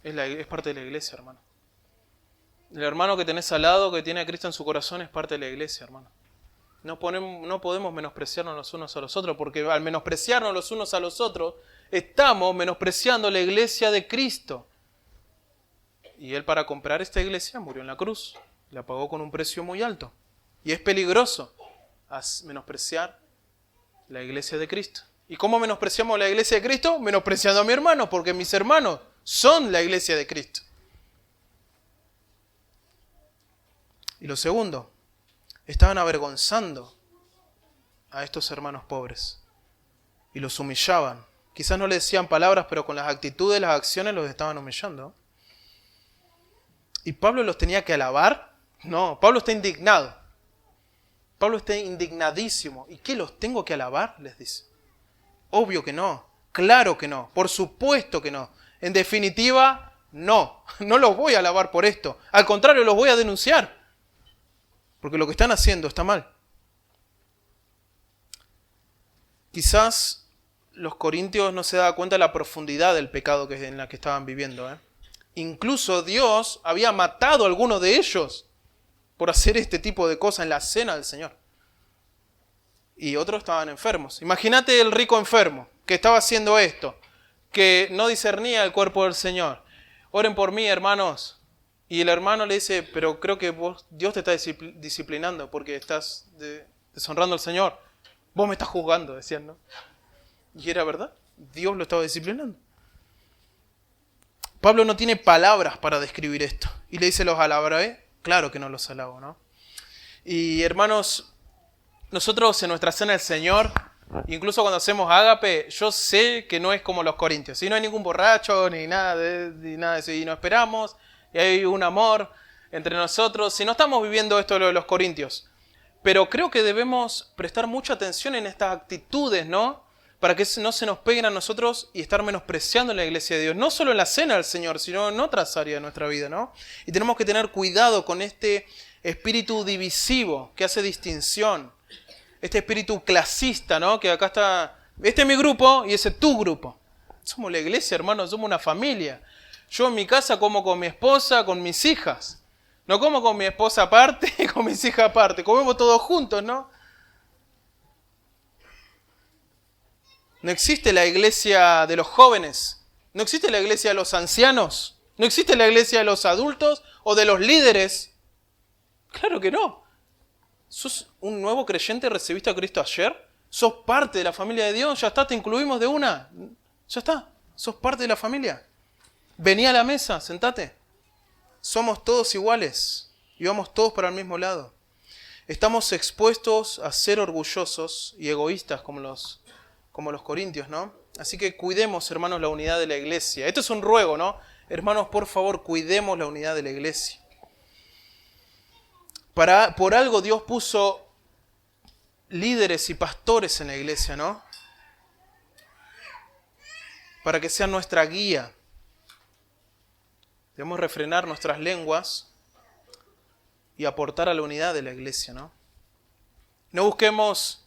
es parte de la iglesia, hermano. El hermano que tenés al lado, que tiene a Cristo en su corazón, es parte de la iglesia, hermano. No podemos menospreciarnos los unos a los otros, porque al menospreciarnos los unos a los otros, estamos menospreciando la iglesia de Cristo. Y Él, para comprar esta iglesia, murió en la cruz. La pagó con un precio muy alto. Y es peligroso menospreciar la iglesia de Cristo. ¿Y cómo menospreciamos la iglesia de Cristo? Menospreciando a mi hermano, porque mis hermanos son la iglesia de Cristo. Y lo segundo, estaban avergonzando a estos hermanos pobres. Y los humillaban. Quizás no le decían palabras, pero con las actitudes, las acciones los estaban humillando. ¿Y Pablo los tenía que alabar? No, Pablo está indignado. Pablo está indignadísimo. ¿Y qué, los tengo que alabar? Les dice. Obvio que no. Claro que no. Por supuesto que no. En definitiva, no. No los voy a alabar por esto. Al contrario, los voy a denunciar. Porque lo que están haciendo está mal. Quizás los corintios no se daban cuenta de la profundidad del pecado en la que estaban viviendo. Incluso Dios había matado a algunos de ellos por hacer este tipo de cosas en la cena del Señor. Y otros estaban enfermos. Imagínate el rico enfermo que estaba haciendo esto, que no discernía el cuerpo del Señor. Oren por mí, hermanos. Y el hermano le dice, pero creo que Dios te está disciplinando porque estás deshonrando al Señor. Vos me estás juzgando, decían, ¿no? Y era verdad, Dios lo estaba disciplinando. Pablo no tiene palabras para describir esto. Y le dice, ¿los alabaré? Claro que no los alabo, ¿no? Y hermanos, nosotros en nuestra cena del Señor, incluso cuando hacemos ágape, yo sé que no es como los corintios. Si no hay ningún borracho ni nada de eso, y no esperamos, y hay un amor entre nosotros. Si no estamos viviendo esto de los corintios. Pero creo que debemos prestar mucha atención en estas actitudes, ¿no? Para que no se nos peguen a nosotros y estar menospreciando la iglesia de Dios. No solo en la cena del Señor, sino en otras áreas de nuestra vida, ¿no? Y tenemos que tener cuidado con este espíritu divisivo que hace distinción. Este espíritu clasista, ¿no? Que acá está, este es mi grupo y ese es tu grupo. Somos la iglesia, hermanos, somos una familia. Yo en mi casa como con mi esposa, con mis hijas. No como con mi esposa aparte y con mis hijas aparte. Comemos todos juntos, ¿no? No existe la iglesia de los jóvenes. No existe la iglesia de los ancianos. No existe la iglesia de los adultos o de los líderes. Claro que no. ¿Sos un nuevo creyente? ¿Recibiste a Cristo ayer? ¿Sos parte de la familia de Dios? Ya está, te incluimos de una. Ya está, sos parte de la familia. Vení a la mesa, sentate. Somos todos iguales y vamos todos para el mismo lado. Estamos expuestos a ser orgullosos y egoístas como los corintios, ¿no? Así que cuidemos, hermanos, la unidad de la iglesia. Esto es un ruego, ¿no? Hermanos, por favor, cuidemos la unidad de la iglesia. Por algo Dios puso líderes y pastores en la iglesia, ¿no? Para que sean nuestra guía. Debemos refrenar nuestras lenguas y aportar a la unidad de la iglesia, ¿no? No busquemos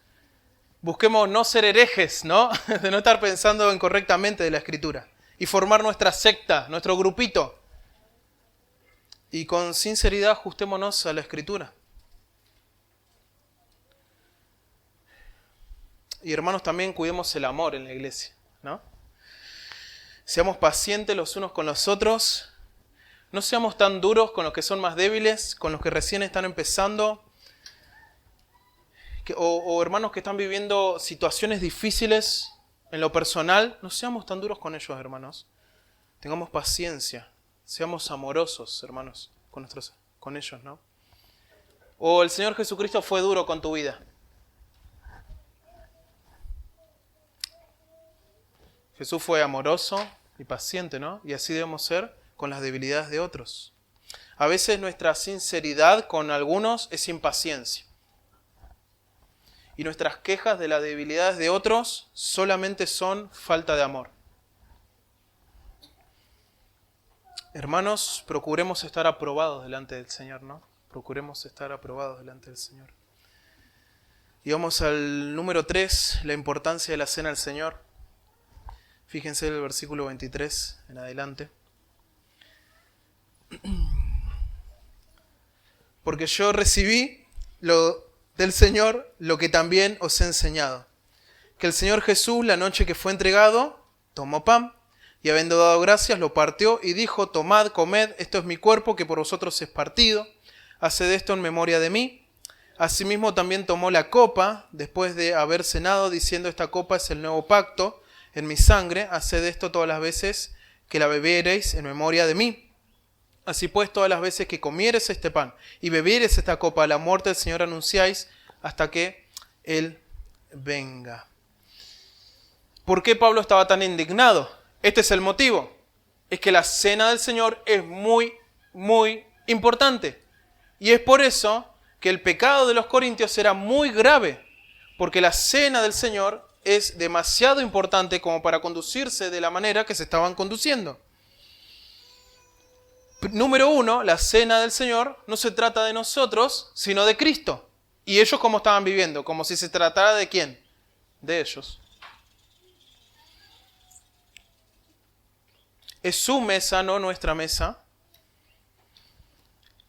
no ser herejes, ¿no? De no estar pensando incorrectamente de la Escritura. Y formar nuestra secta, nuestro grupito. Y con sinceridad ajustémonos a la Escritura. Y hermanos, también cuidemos el amor en la iglesia, ¿no? Seamos pacientes los unos con los otros. No seamos tan duros con los que son más débiles, con los que recién están empezando. O hermanos que están viviendo situaciones difíciles en lo personal. No seamos tan duros con ellos, hermanos. Tengamos paciencia. Seamos amorosos, hermanos, con ellos, ¿no? O el Señor Jesucristo fue duro con tu vida. Jesús fue amoroso y paciente, ¿no? Y así debemos ser con las debilidades de otros. A veces nuestra sinceridad con algunos es impaciencia. Y nuestras quejas de las debilidades de otros solamente son falta de amor. Hermanos, procuremos estar aprobados delante del Señor, ¿no? Procuremos estar aprobados delante del Señor. Y vamos al número 3, la importancia de la cena del Señor. Fíjense el versículo 23 en adelante. Porque yo recibí del Señor lo que también os he enseñado. Que el Señor Jesús, la noche que fue entregado, tomó pan y habiendo dado gracias, lo partió y dijo: tomad, comed, esto es mi cuerpo que por vosotros es partido. Haced esto en memoria de mí. Asimismo también tomó la copa después de haber cenado, diciendo: esta copa es el nuevo pacto en mi sangre, haced esto todas las veces que la bebiereis en memoria de mí. Así pues, todas las veces que comiereis este pan y bebiereis esta copa, la muerte del Señor anunciáis hasta que Él venga. ¿Por qué Pablo estaba tan indignado? Este es el motivo. Es que la cena del Señor es muy, muy importante. Y es por eso que el pecado de los corintios era muy grave. Porque la cena del Señor es demasiado importante como para conducirse de la manera que se estaban conduciendo. Número 1, la cena del Señor no se trata de nosotros, sino de Cristo. ¿Y ellos cómo estaban viviendo? Como si se tratara de ¿quién? De ellos. Es su mesa, no nuestra mesa.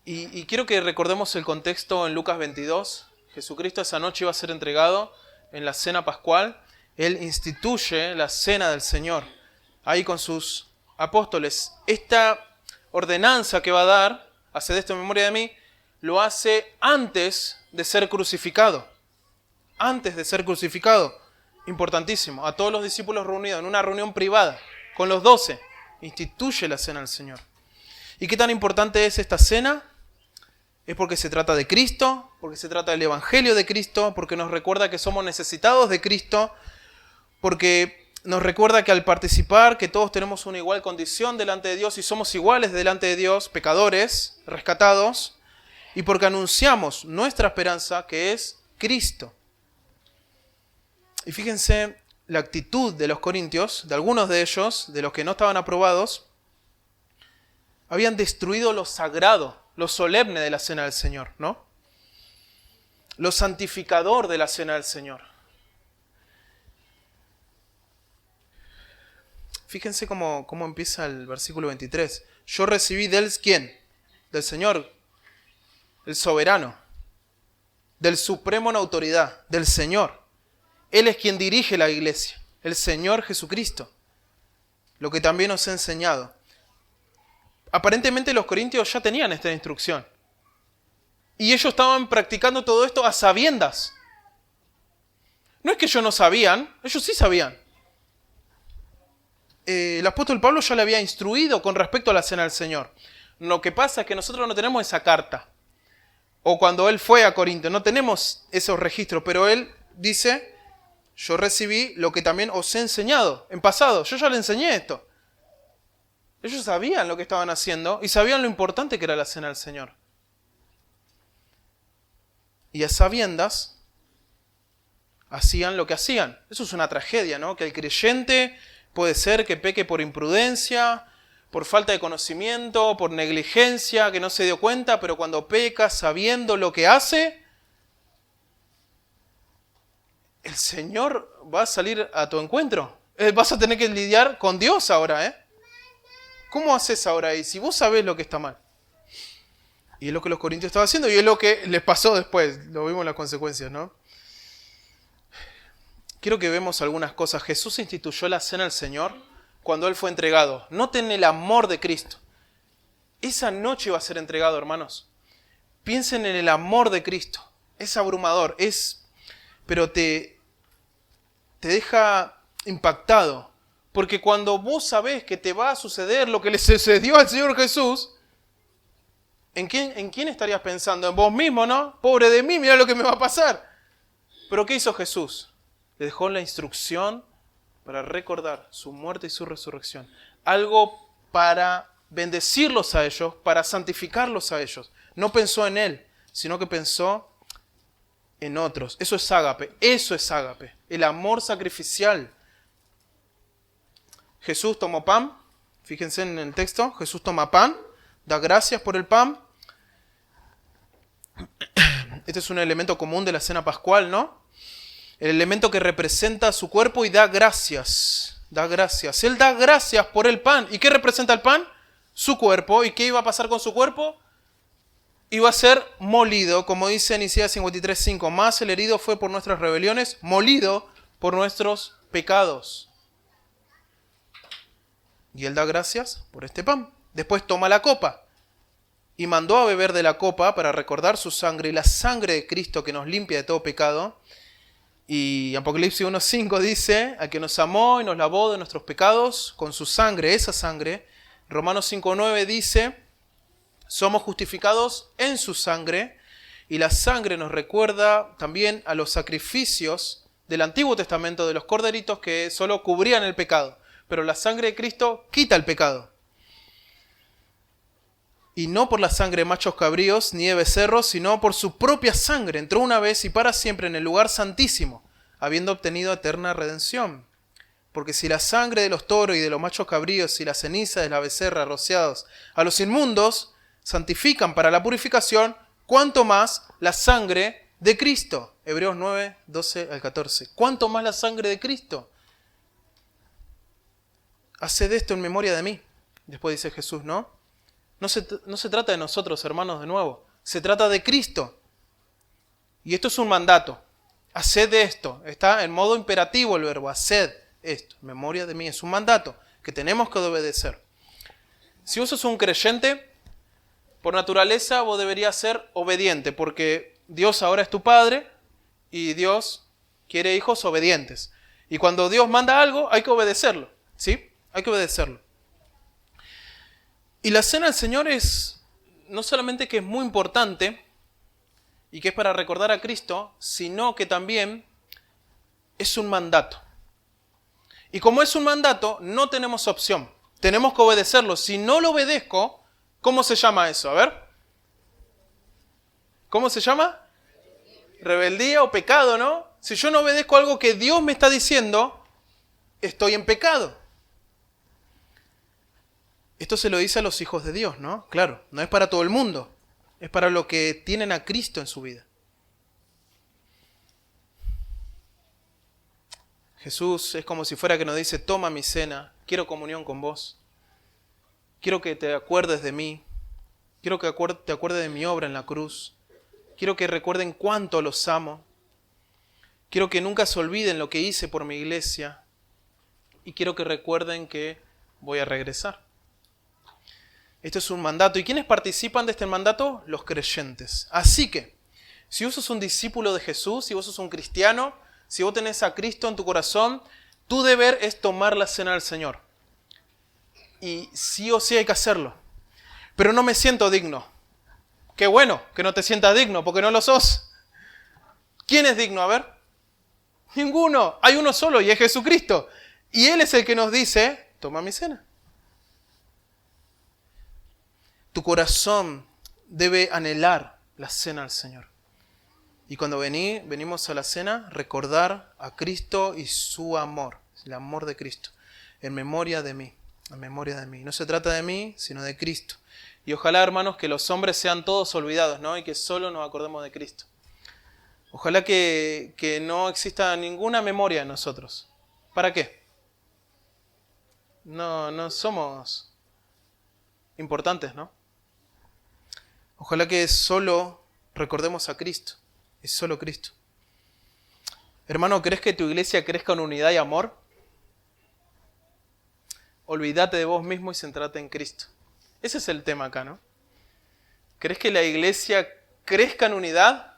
Y quiero que recordemos el contexto en Lucas 22. Jesucristo esa noche iba a ser entregado en la cena pascual. Él instituye la cena del Señor ahí con sus apóstoles. Esta ordenanza que va a dar, haced esto en memoria de mí, lo hace antes de ser crucificado. Antes de ser crucificado. Importantísimo. A todos los discípulos reunidos en una reunión privada con los 12. Instituye la cena del Señor. ¿Y qué tan importante es esta cena? Es porque se trata de Cristo, porque se trata del Evangelio de Cristo, porque nos recuerda que somos necesitados de Cristo, porque nos recuerda que al participar, que todos tenemos una igual condición delante de Dios y somos iguales delante de Dios, pecadores, rescatados, y porque anunciamos nuestra esperanza, que es Cristo. Y fíjense la actitud de los corintios, de algunos de ellos, de los que no estaban aprobados, habían destruido lo sagrado, lo solemne de la cena del Señor, ¿no? Lo santificador de la cena del Señor. Fíjense cómo empieza el versículo 23. Yo recibí del ¿quién? Del Señor, el soberano, del supremo en autoridad, del Señor. Él es quien dirige la iglesia, el Señor Jesucristo. Lo que también os he enseñado. Aparentemente los corintios ya tenían esta instrucción. Y ellos estaban practicando todo esto a sabiendas. No es que ellos no sabían, ellos sí sabían. El apóstol Pablo ya le había instruido con respecto a la cena del Señor. Lo que pasa es que nosotros no tenemos esa carta. O cuando él fue a Corinto, no tenemos esos registros, pero él dice: yo recibí lo que también os he enseñado. En pasado, yo ya le enseñé esto. Ellos sabían lo que estaban haciendo y sabían lo importante que era la cena del Señor. Y a sabiendas hacían lo que hacían. Eso es una tragedia, ¿no? Que el creyente puede ser que peque por imprudencia, por falta de conocimiento, por negligencia, que no se dio cuenta, pero cuando peca sabiendo lo que hace, el Señor va a salir a tu encuentro. Vas a tener que lidiar con Dios ahora, ¿eh? ¿Cómo haces ahora ahí? Si vos sabés lo que está mal. Y es lo que los corintios estaban haciendo y es lo que les pasó después. Lo vimos las consecuencias, ¿no? Quiero que vemos algunas cosas. Jesús instituyó la cena del Señor cuando Él fue entregado. Noten el amor de Cristo. Esa noche iba a ser entregado, hermanos. Piensen en el amor de Cristo. Es abrumador, pero te deja impactado. Porque cuando vos sabés que te va a suceder lo que le sucedió al Señor Jesús, ¿en quién estarías pensando? En vos mismo, ¿no? Pobre de mí, mira lo que me va a pasar. Pero ¿qué hizo Jesús? Le dejó la instrucción para recordar su muerte y su resurrección. Algo para bendecirlos a ellos, para santificarlos a ellos. No pensó en Él, sino que pensó en otros. Eso es ágape, el amor sacrificial. Jesús tomó pan, fíjense en el texto, Jesús toma pan, da gracias por el pan. Este es un elemento común de la cena pascual, ¿no? El elemento que representa su cuerpo y da gracias. Da gracias. Él da gracias por el pan. ¿Y qué representa el pan? Su cuerpo. ¿Y qué iba a pasar con su cuerpo? Iba a ser molido, como dice en Isaías 53:5. Más el herido fue por nuestras rebeliones, molido por nuestros pecados. Y Él da gracias por este pan. Después toma la copa. Y mandó a beber de la copa para recordar su sangre y la sangre de Cristo que nos limpia de todo pecado. Y Apocalipsis 1:5 dice, a que nos amó y nos lavó de nuestros pecados con su sangre, esa sangre. Romanos 5:9 dice, somos justificados en su sangre. Y la sangre nos recuerda también a los sacrificios del Antiguo Testamento, de los corderitos que solo cubrían el pecado. Pero la sangre de Cristo quita el pecado. Y no por la sangre de machos cabríos ni de becerros, sino por su propia sangre. Entró una vez y para siempre en el lugar santísimo, habiendo obtenido eterna redención. Porque si la sangre de los toros y de los machos cabríos y la ceniza de la becerra rociados a los inmundos santifican para la purificación, cuánto más la sangre de Cristo. Hebreos 9, 12 al 14. ¿Cuánto más la sangre de Cristo? Haced esto en memoria de mí. Después dice Jesús, ¿no? No se trata de nosotros, hermanos, de nuevo. Se trata de Cristo. Y esto es un mandato. Haced esto. Está en modo imperativo el verbo. Haced esto. En memoria de mí. Es un mandato que tenemos que obedecer. Si vos sos un creyente, por naturaleza vos deberías ser obediente. Porque Dios ahora es tu Padre y Dios quiere hijos obedientes. Y cuando Dios manda algo, hay que obedecerlo. ¿Sí? Hay que obedecerlo. Y la cena del Señor es no solamente que es muy importante y que es para recordar a Cristo, sino que también es un mandato. Y como es un mandato, no tenemos opción. Tenemos que obedecerlo. Si no lo obedezco, ¿cómo se llama eso? A ver. ¿Cómo se llama? Rebeldía o pecado, ¿no? Si yo no obedezco algo que Dios me está diciendo, estoy en pecado. Esto se lo dice a los hijos de Dios, ¿no? Claro, no es para todo el mundo. Es para los que tienen a Cristo en su vida. Jesús es como si fuera que nos dice, toma mi cena, quiero comunión con vos. Quiero que te acuerdes de mí. Quiero que te acuerdes de mi obra en la cruz. Quiero que recuerden cuánto los amo. Quiero que nunca se olviden lo que hice por mi iglesia. Y quiero que recuerden que voy a regresar. Esto es un mandato. ¿Y quiénes participan de este mandato? Los creyentes. Así que, si vos sos un discípulo de Jesús, si vos sos un cristiano, si vos tenés a Cristo en tu corazón, tu deber es tomar la cena del Señor. Y sí o sí hay que hacerlo. Pero no me siento digno. Qué bueno que no te sientas digno, porque no lo sos. ¿Quién es digno? A ver. Ninguno. Hay uno solo y es Jesucristo. Y Él es el que nos dice, toma mi cena. Tu corazón debe anhelar la cena del Señor. Y cuando venimos a la cena, recordar a Cristo y su amor, el amor de Cristo, en memoria de mí. en memoria de mí. No se trata de mí, sino de Cristo. Y ojalá, hermanos, que los hombres sean todos olvidados, ¿no? Y que solo nos acordemos de Cristo. Ojalá que no exista ninguna memoria en nosotros. ¿Para qué? No somos importantes, ¿no? Ojalá que solo recordemos a Cristo. Es solo Cristo. Hermano, ¿crees que tu iglesia crezca en unidad y amor? Olvídate de vos mismo y centrate en Cristo. Ese es el tema acá, ¿no? ¿Crees que la iglesia crezca en unidad?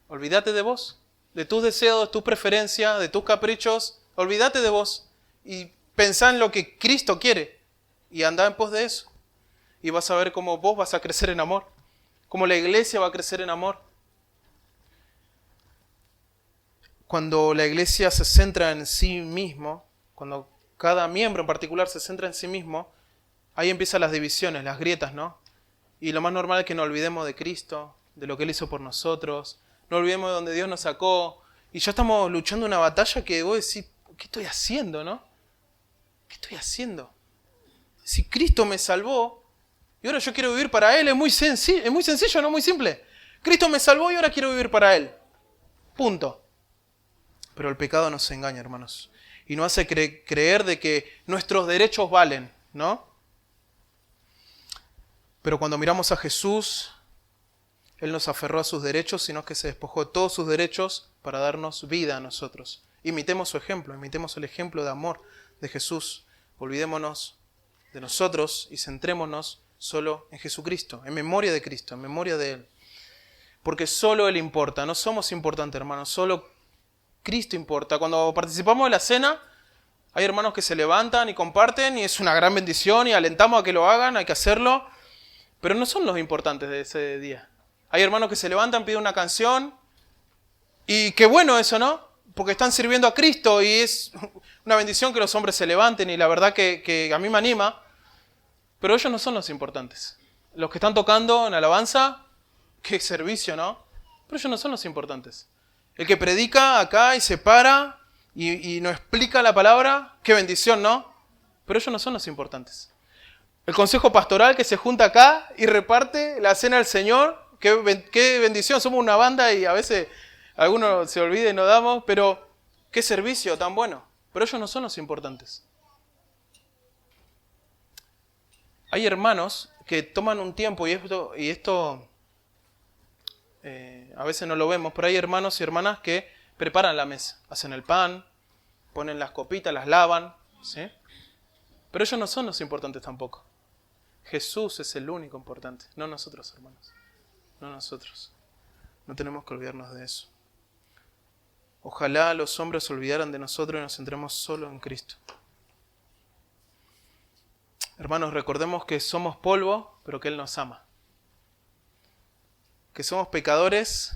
Olvídate de vos, de tus deseos, de tus preferencias, de tus caprichos. Olvídate de vos y pensá en lo que Cristo quiere y andá en pos de eso. Y vas a ver cómo vos vas a crecer en amor, cómo la iglesia va a crecer en amor. Cuando la iglesia se centra en sí mismo, cuando cada miembro en particular se centra en sí mismo, ahí empiezan las divisiones, las grietas, ¿no? Y lo más normal es que no olvidemos de Cristo, de lo que Él hizo por nosotros, no olvidemos de donde Dios nos sacó, y ya estamos luchando una batalla que vos decís, ¿qué estoy haciendo, no? ¿Qué estoy haciendo? Si Cristo me salvó, y ahora yo quiero vivir para Él, es muy sencillo, no muy simple. Cristo me salvó y ahora quiero vivir para Él. Punto. Pero el pecado nos engaña, hermanos. Y nos hace creer de que nuestros derechos valen, ¿no? Pero cuando miramos a Jesús, Él nos aferró a sus derechos, sino que se despojó de todos sus derechos para darnos vida a nosotros. Imitemos su ejemplo, imitemos el ejemplo de amor de Jesús. Olvidémonos de nosotros y centrémonos solo en Jesucristo, en memoria de Cristo, en memoria de Él. Porque solo Él importa, no somos importantes, hermanos, solo Cristo importa. Cuando participamos de la cena, hay hermanos que se levantan y comparten y es una gran bendición y alentamos a que lo hagan, hay que hacerlo, pero no son los importantes de ese día. Hay hermanos que se levantan, piden una canción y qué bueno eso, ¿no? Porque están sirviendo a Cristo y es una bendición que los hombres se levanten y la verdad que a mí me anima, pero ellos no son los importantes. Los que están tocando en alabanza, qué servicio, ¿no? Pero ellos no son los importantes. El que predica acá y se para y nos explica la palabra, qué bendición, ¿no? Pero ellos no son los importantes. El consejo pastoral que se junta acá y reparte la cena del Señor, qué bendición, somos una banda y a veces algunos se olvida y no damos, pero qué servicio tan bueno. Pero ellos no son los importantes. Hay hermanos que toman un tiempo y esto a veces no lo vemos, pero hay hermanos y hermanas que preparan la mesa, hacen el pan, ponen las copitas, las lavan, ¿sí? Pero ellos no son los importantes tampoco. Jesús es el único importante, no nosotros, hermanos, no nosotros. No tenemos que olvidarnos de eso. Ojalá los hombres se olvidaran de nosotros y nos centremos solo en Cristo. Hermanos, recordemos que somos polvo, pero que Él nos ama. Que somos pecadores,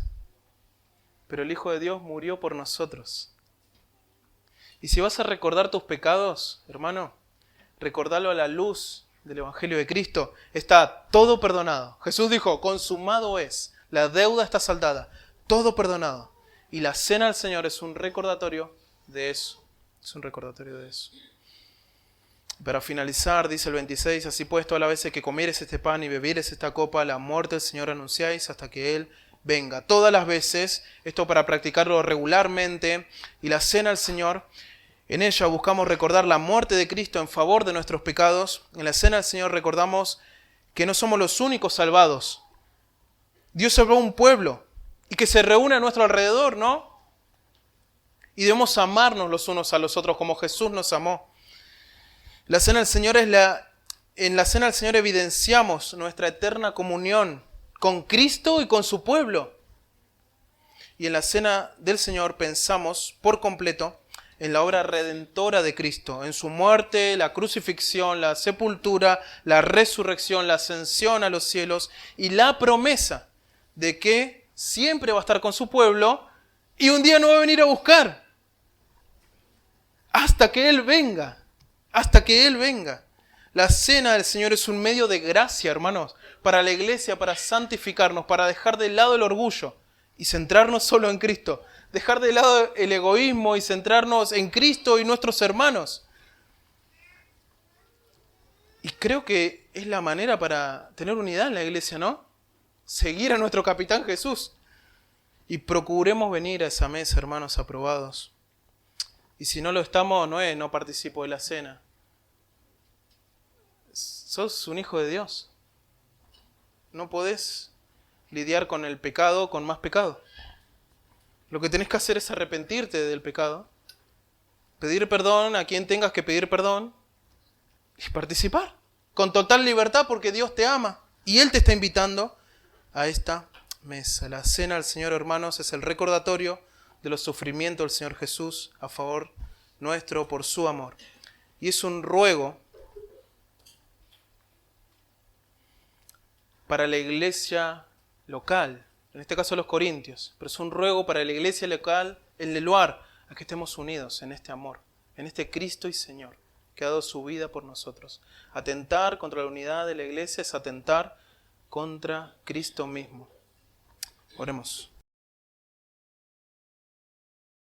pero el Hijo de Dios murió por nosotros. Y si vas a recordar tus pecados, hermano, recordalo a la luz del Evangelio de Cristo. Está todo perdonado. Jesús dijo, consumado es, la deuda está saldada, todo perdonado. Y la cena del Señor es un recordatorio de eso. Es un recordatorio de eso. Para finalizar, dice el 26, así pues todas las veces que comieres este pan y bebieres esta copa, la muerte del Señor anunciáis hasta que Él venga. Todas las veces, esto para practicarlo regularmente, y la cena del Señor, en ella buscamos recordar la muerte de Cristo en favor de nuestros pecados. En la cena del Señor recordamos que no somos los únicos salvados. Dios salvó a un pueblo y que se reúne a nuestro alrededor, ¿no? Y debemos amarnos los unos a los otros como Jesús nos amó. La cena del Señor en la cena del Señor evidenciamos nuestra eterna comunión con Cristo y con su pueblo. Y en la cena del Señor pensamos por completo en la obra redentora de Cristo, en su muerte, la crucifixión, la sepultura, la resurrección, la ascensión a los cielos y la promesa de que siempre va a estar con su pueblo y un día no va a venir a buscar hasta que Él venga. Hasta que Él venga. La cena del Señor es un medio de gracia, hermanos, para la iglesia, para santificarnos, para dejar de lado el orgullo y centrarnos solo en Cristo. Dejar de lado el egoísmo y centrarnos en Cristo y nuestros hermanos. Y creo que es la manera para tener unidad en la iglesia, ¿no? Seguir a nuestro capitán Jesús. Y procuremos venir a esa mesa, hermanos aprobados. Y si no lo estamos, no participo de la cena. Sos un hijo de Dios. No podés lidiar con el pecado con más pecado. Lo que tenés que hacer es arrepentirte del pecado, pedir perdón a quien tengas que pedir perdón y participar con total libertad porque Dios te ama y Él te está invitando a esta mesa. La cena del Señor, hermanos, es el recordatorio de los sufrimientos del Señor Jesús a favor nuestro por su amor. Y es un ruego para la iglesia local, en este caso los corintios, pero es un ruego para la iglesia local, el de Luar, a que estemos unidos en este amor, en este Cristo y Señor, que ha dado su vida por nosotros. Atentar contra la unidad de la iglesia es atentar contra Cristo mismo. Oremos.